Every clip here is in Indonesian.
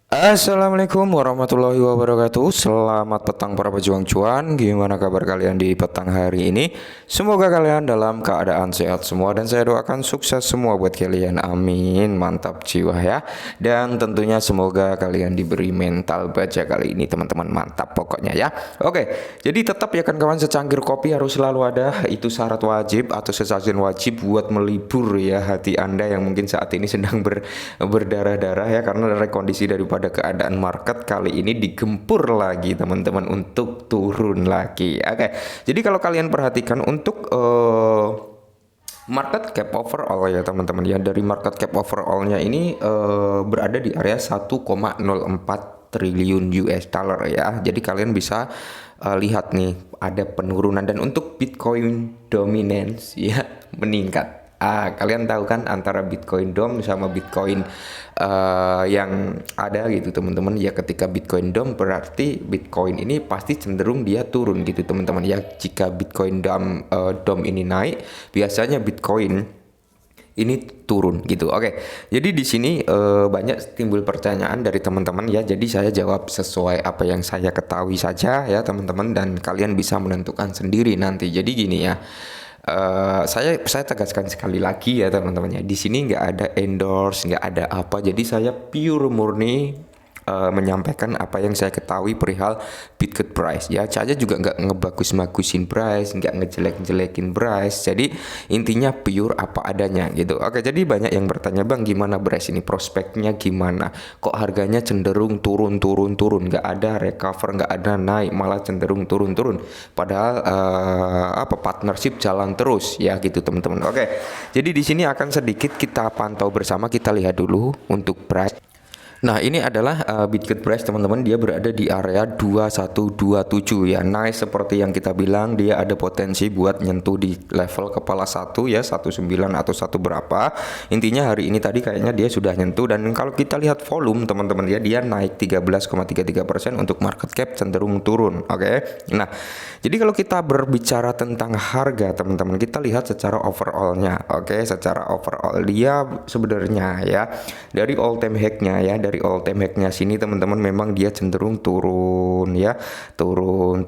Assalamualaikum warahmatullahi wabarakatuh. Selamat petang para pejuang cuan. Gimana kabar kalian di petang hari ini? Semoga kalian dalam keadaan sehat semua dan saya doakan sukses semua buat kalian. Amin. Mantap jiwa ya. Dan tentunya semoga kalian diberi mental baja kali ini teman-teman. Mantap pokoknya ya. Oke, jadi tetap ya kan kawan, secangkir kopi harus selalu ada. Itu syarat wajib atau sesajen wajib buat melibur ya hati Anda yang mungkin saat ini sedang berdarah-darah ya, karena dari kondisi daripada keadaan market kali ini digempur lagi teman-teman untuk turun lagi. Oke, jadi kalau kalian perhatikan untuk market cap overall ya teman-teman ya, dari market cap overallnya ini berada di area 1,04 triliun US dollar ya. Jadi kalian bisa lihat nih ada penurunan, dan untuk Bitcoin dominance ya meningkat. Kalian tahu kan antara Bitcoin DOM sama Bitcoin yang ada gitu teman-teman ya. Ketika Bitcoin DOM berarti Bitcoin ini pasti cenderung dia turun gitu teman-teman ya. Jika Bitcoin DOM ini naik, biasanya Bitcoin ini turun gitu. Oke, jadi di sini banyak timbul pertanyaan dari teman-teman ya. Jadi saya jawab sesuai apa yang saya ketahui saja ya teman-teman, dan kalian bisa menentukan sendiri nanti. Jadi gini ya. Saya tegaskan sekali lagi ya teman-teman ya, di sini nggak ada endorse, nggak ada apa, jadi saya pure murni menyampaikan apa yang saya ketahui perihal Bitcoin price ya. Saya juga nggak ngebagus-bagusin price, nggak ngejelek-jelekin price, jadi intinya pure apa adanya gitu. Oke, jadi banyak yang bertanya, bang gimana price ini, prospeknya gimana, kok harganya cenderung turun, nggak ada recover, nggak ada naik, malah cenderung turun, padahal partnership jalan terus ya gitu teman-teman. Oke, jadi di sini akan sedikit kita pantau bersama, kita lihat dulu untuk price. Nah, ini adalah Bitget price teman-teman, dia berada di area 2127 ya. Nice, seperti yang kita bilang, dia ada potensi buat nyentuh di level kepala 1 ya, 19 atau satu berapa. Intinya hari ini tadi kayaknya dia sudah nyentuh, dan kalau kita lihat volume teman-teman ya, dia naik 13,33%, untuk market cap cenderung turun. Oke. Nah, jadi kalau kita berbicara tentang harga teman-teman, kita lihat secara overallnya. Oke, secara overall dia sebenarnya ya, dari all time high-nya ya, dari all time high-nya sini teman-teman, memang dia cenderung turun ya, turun,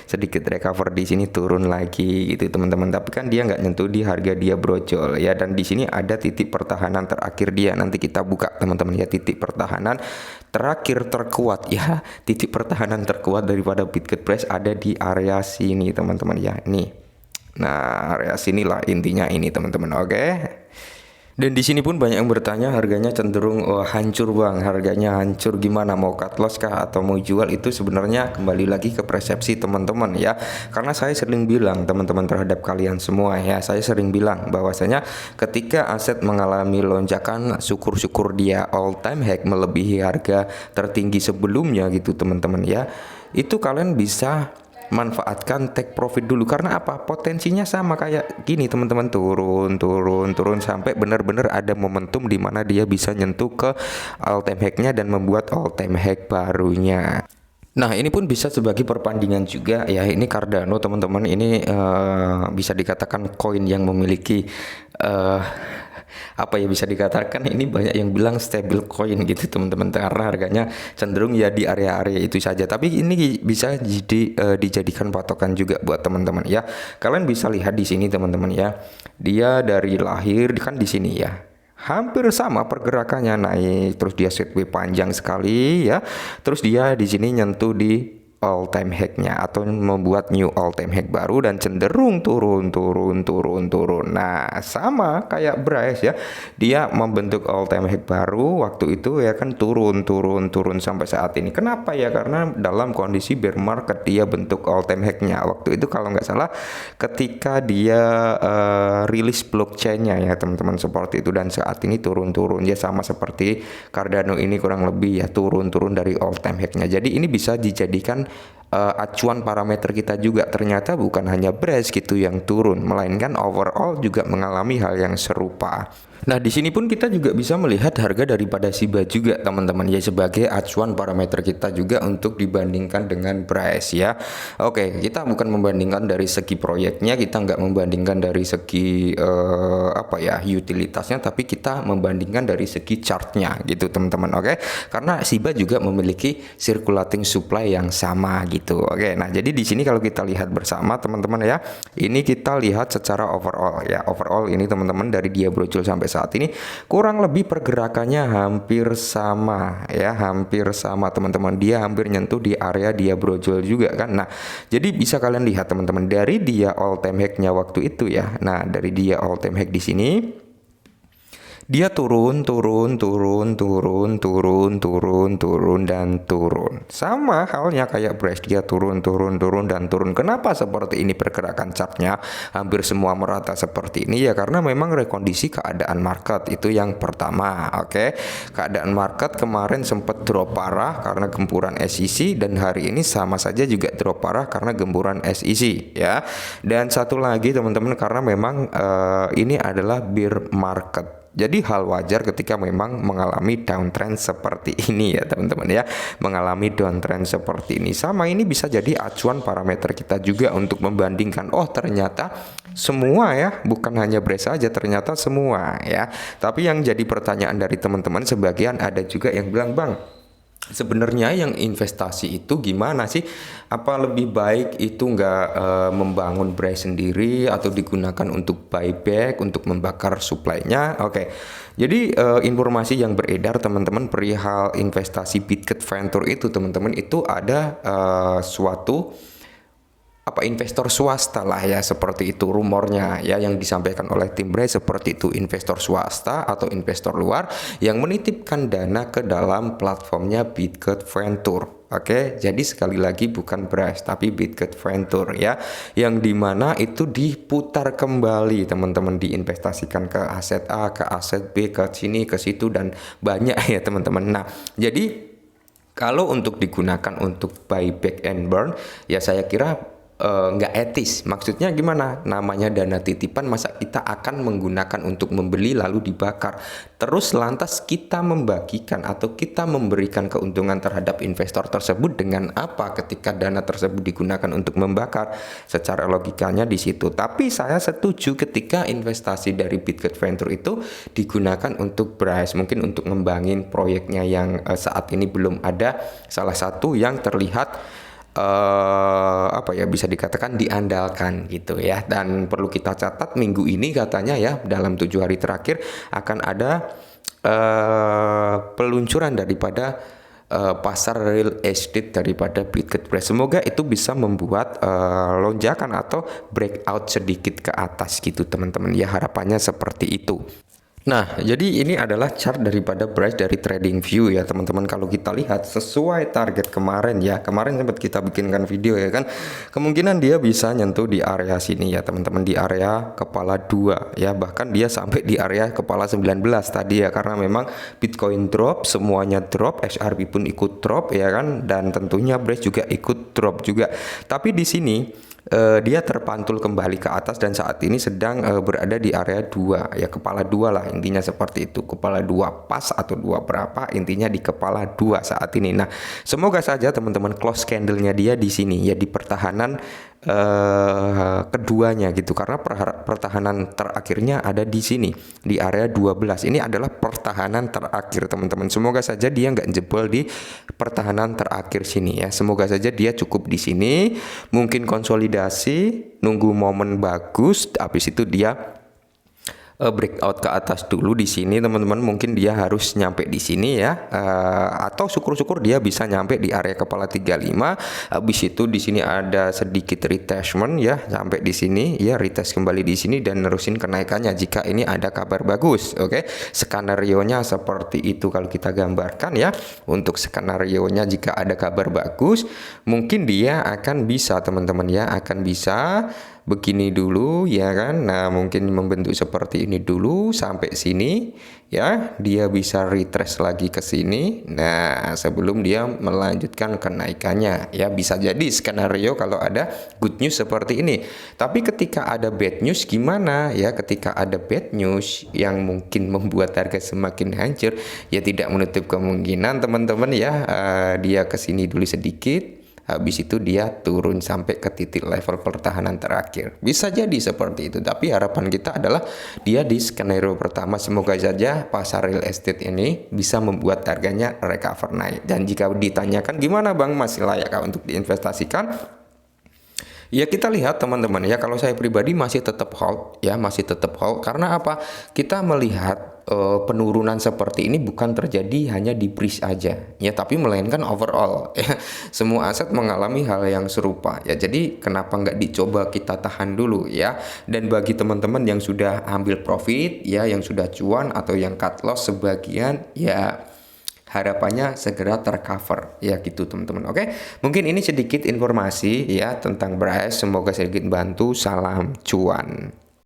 sedikit recover di sini, turun lagi gitu teman-teman. Tapi kan dia nggak nyentuh di harga dia brojol ya, dan di sini ada titik pertahanan terakhir dia. Nanti kita buka teman-teman ya, titik pertahanan terakhir terkuat ya, titik pertahanan terkuat daripada Bitcoin price ada di area sini teman-teman ya, nih. Nah, area sinilah intinya ini teman-teman. Oke. Dan di sini pun banyak yang bertanya, harganya cenderung hancur bang, harganya hancur gimana, mau cut loss kah atau mau jual? Itu sebenarnya kembali lagi ke persepsi teman-teman ya. Karena saya sering bilang teman-teman terhadap kalian semua ya, saya sering bilang bahwasanya ketika aset mengalami lonjakan, syukur-syukur dia all time high melebihi harga tertinggi sebelumnya gitu teman-teman ya. Itu kalian bisa manfaatkan take profit dulu, karena apa, potensinya sama kayak gini teman-teman, turun sampai benar-benar ada momentum di mana dia bisa nyentuh ke all time high-nya dan membuat all time high barunya. Nah, ini pun bisa sebagai perbandingan juga ya. Ini Cardano teman-teman, ini bisa dikatakan koin yang memiliki uh, apa ya, bisa dikatakan ini banyak yang bilang stable coin gitu teman-teman, karena harganya cenderung ya di area-area itu saja. Tapi ini bisa dijadikan patokan juga buat teman-teman ya. Kalian bisa lihat di sini teman-teman ya, dia dari lahir kan di sini ya, hampir sama pergerakannya, naik terus dia sideways panjang sekali ya, terus dia di sini nyentuh di all time high-nya atau membuat new all time high baru dan cenderung turun. Nah, sama kayak Bryce ya. Dia membentuk all time high baru waktu itu ya kan, turun sampai saat ini. Kenapa ya? Karena dalam kondisi bear market dia bentuk all time high-nya. Waktu itu kalau nggak salah ketika dia rilis blockchain-nya ya teman-teman, seperti itu, dan saat ini turun ya, sama seperti Cardano ini kurang lebih ya, turun dari all time high-nya. Jadi ini bisa dijadikan acuan parameter kita juga. Ternyata bukan hanya Bryce gitu yang turun, melainkan overall juga mengalami hal yang serupa. Nah, di sini pun kita juga bisa melihat harga daripada Shiba juga, teman-teman ya, sebagai acuan parameter kita juga untuk dibandingkan dengan price ya. Oke, kita bukan membandingkan dari segi proyeknya, kita nggak membandingkan dari segi apa ya, utilitasnya, tapi kita membandingkan dari segi chartnya gitu, teman-teman. Oke, karena Shiba juga memiliki circulating supply yang sama gitu. Oke, nah jadi di sini kalau kita lihat bersama, teman-teman ya, ini kita lihat secara overall ya. Overall ini teman-teman dari dia brojol sampai saat ini kurang lebih pergerakannya hampir sama ya, hampir sama teman-teman. Dia hampir nyentuh di area dia brojol juga kan. Nah, jadi bisa kalian lihat teman-teman dari dia all time high-nya waktu itu ya. Nah, dari dia all time high di sini dia turun dan turun. Sama halnya kayak Brace, dia turun dan turun. Kenapa seperti ini pergerakan chartnya? Hampir semua merata seperti ini ya, karena memang rekondisi keadaan market itu yang pertama. Oke, keadaan market kemarin sempat drop parah karena gempuran SEC, dan hari ini sama saja juga drop parah karena gempuran SEC ya. Dan satu lagi teman-teman, karena memang ini adalah bear market. Jadi hal wajar ketika memang mengalami downtrend seperti ini ya teman-teman ya, mengalami downtrend seperti ini. Sama ini bisa jadi acuan parameter kita juga untuk membandingkan, oh ternyata semua ya, bukan hanya Brace saja, ternyata semua ya. Tapi yang jadi pertanyaan dari teman-teman, sebagian ada juga yang bilang, Bang, sebenarnya yang investasi itu gimana sih? Apa lebih baik itu nggak membangun Brace sendiri atau digunakan untuk buyback, untuk membakar supply-nya? Oke. Jadi informasi yang beredar teman-teman perihal investasi Bitget Venture itu teman-teman, itu ada suatu investor swasta lah ya, seperti itu rumornya ya, yang disampaikan oleh tim Brace seperti itu. Investor swasta atau investor luar yang menitipkan dana ke dalam platformnya Bitget Venture. Oke, jadi sekali lagi bukan Brace tapi Bitget Venture ya, yang dimana itu diputar kembali teman-teman, diinvestasikan ke aset A, ke aset B, ke sini, ke situ, dan banyak ya teman-teman. Nah, jadi kalau untuk digunakan untuk buyback and burn ya, saya kira nggak etis. Maksudnya gimana? Namanya dana titipan, masa kita akan menggunakan untuk membeli lalu dibakar, terus lantas kita membagikan atau kita memberikan keuntungan terhadap investor tersebut dengan apa ketika dana tersebut digunakan untuk membakar? Secara logikanya di situ. Tapi saya setuju ketika investasi dari Bitget Venture itu digunakan untuk Brace, mungkin untuk ngembangin proyeknya yang saat ini belum ada. Salah satu yang terlihat bisa dikatakan diandalkan gitu ya. Dan perlu kita catat, minggu ini katanya ya, dalam 7 hari terakhir akan ada peluncuran daripada pasar real estate daripada Bitget Brace. Semoga itu bisa membuat lonjakan atau breakout sedikit ke atas gitu teman-teman ya, harapannya seperti itu. Nah, jadi ini adalah chart daripada Brace dari TradingView ya teman-teman. Kalau kita lihat sesuai target kemarin ya, kemarin sempat kita bikinkan video ya kan, kemungkinan dia bisa nyentuh di area sini ya teman-teman, di area kepala 2 ya, bahkan dia sampai di area kepala 19 tadi ya, karena memang Bitcoin drop, semuanya drop, XRP pun ikut drop ya kan, dan tentunya Brace juga ikut drop juga. Tapi di sini dia terpantul kembali ke atas dan saat ini sedang berada di area 2 ya, kepala 2 lah intinya seperti itu, kepala 2 pas atau 2 berapa, intinya di kepala 2 saat ini. Nah, semoga saja teman-teman close candle-nya dia di sini ya, di pertahanan keduanya gitu, karena pertahanan terakhirnya ada di sini di area 12. Ini adalah pertahanan terakhir teman-teman. Semoga saja dia nggak jebol di pertahanan terakhir sini ya. Semoga saja dia cukup di sini, mungkin konsolidasi, nunggu momen bagus, habis itu dia breakout ke atas dulu di sini teman-teman. Mungkin dia harus nyampe di sini ya, atau syukur-syukur dia bisa nyampe di area kepala 35. Habis itu di sini ada sedikit retestment ya, sampai di sini ya, retest kembali di sini dan nerusin kenaikannya jika ini ada kabar bagus. Oke, skenario-nya seperti itu kalau kita gambarkan ya. Untuk skenario-nya jika ada kabar bagus, mungkin dia akan bisa teman-teman ya, akan bisa begini dulu ya kan. Nah, mungkin membentuk seperti ini dulu sampai sini ya. Dia bisa retrace lagi ke sini. Nah, sebelum dia melanjutkan kenaikannya ya, bisa jadi skenario kalau ada good news seperti ini. Tapi ketika ada bad news gimana ya? Ketika ada bad news yang mungkin membuat harga semakin hancur, ya tidak menutup kemungkinan teman-teman ya, dia ke sini dulu sedikit. Habis itu dia turun sampai ke titik level pertahanan terakhir. Bisa jadi seperti itu. Tapi harapan kita adalah dia di skenario pertama. Semoga saja pasar real estate ini bisa membuat harganya recover naik. Dan jika ditanyakan gimana Bang, masih layak untuk diinvestasikan? Ya kita lihat teman-teman ya, kalau saya pribadi masih tetap hold ya, masih tetap hold. Karena apa? Kita melihat penurunan seperti ini bukan terjadi hanya di BRIS aja ya, tapi melainkan overall ya. Semua aset mengalami hal yang serupa ya. Jadi kenapa nggak dicoba kita tahan dulu ya. Dan bagi teman-teman yang sudah ambil profit ya, yang sudah cuan atau yang cut loss sebagian ya, harapannya segera tercover ya gitu teman-teman. Oke, mungkin ini sedikit informasi ya tentang BRAS, semoga sedikit bantu. Salam cuan.